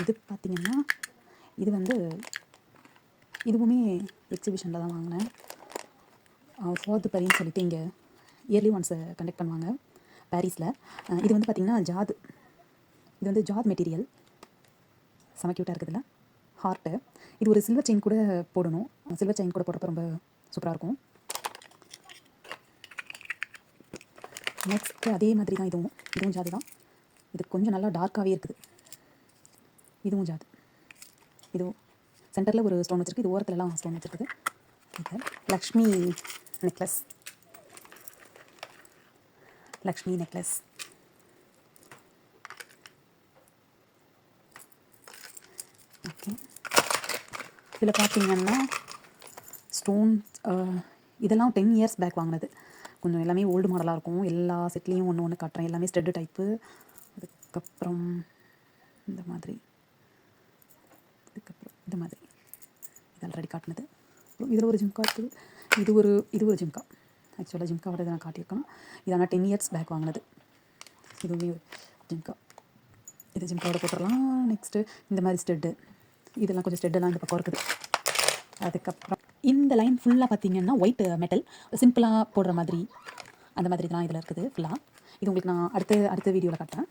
இது பார்த்திங்கன்னா இது வந்து இதுவுமே எக்ஸிபிஷனில் தான் வாங்கினேன். ஃபோர்த்து பரின்னு சொல்லிட்டு இங்கே இயர்லி ஒன்ஸ் கண்டக்ட் பண்ணுவாங்க பாரிஸில். இது வந்து பார்த்திங்கன்னா ஜாது, இது வந்து ஜாத் மெட்டீரியல், செம க்யூட்டாக இருக்குதுல்ல, ஹார்ட்டு. இது ஒரு சில்வர் செயின் கூட போடணும், சில்வர் செயின் கூட போடுறப்ப ரொம்ப சூப்பராக இருக்கும். நெக்ஸ்ட்டு அதே மாதிரி தான் இதுவும் ஜாது தான். இது கொஞ்சம் நல்லா டார்க்காகவே இருக்குது. இதுவும் ஜாது. இதுவும் சென்டரில் ஒரு ஸ்டோன் வச்சுருக்கு, இது ஓரத்துலலாம் ஸ்டோன் வச்சுருக்குது. இது Lakshmi necklace, Lakshmi necklace. Okay, இதில் பார்த்தீங்கன்னா ஸ்டோன் இதெல்லாம் 10 இயர்ஸ் பேக் வாங்கினது. கொஞ்சம் எல்லாமே ஓல்டு மாடலாக இருக்கும். எல்லா செட்லேயும் ஒன்று ஒன்று காட்டுறேன், எல்லாமே ஸ்டெட்டு டைப்பு. அதுக்கப்புறம் இந்த மாதிரி, அதுக்கப்புறம் இந்த மாதிரி, இது ஆல்ரெடி காட்டினது. இதில் ஒரு ஜிம்கா இருக்குது. இது ஒரு ஜிம்கா. ஆக்சுவலாக ஜிம்காவோட இதை நான் காட்டியிருக்கணும். இது ஆனால் 10 இயர்ஸ் பேக் வாங்கினது. இதுவே ஜிம்கா. இது ஜிம்காவோட போட்டுடலாம். நெக்ஸ்ட்டு இந்த மாதிரி ஸ்டெட்டு, இதெல்லாம் கொஞ்சம் ஸ்டெட்டெல்லாம் இந்த பக்கம் இருக்குது. அதுக்கப்புறம் இந்த லைன் ஃபுல்லாக பார்த்தீங்கன்னா ஒயிட் மெட்டல், சிம்பிளாக போடுற மாதிரி அந்த மாதிரி தான் இதில் இருக்குது ஃபுல்லாக. இது உங்களுக்கு நான் அடுத்த வீடியோவில் காட்டுறேன்.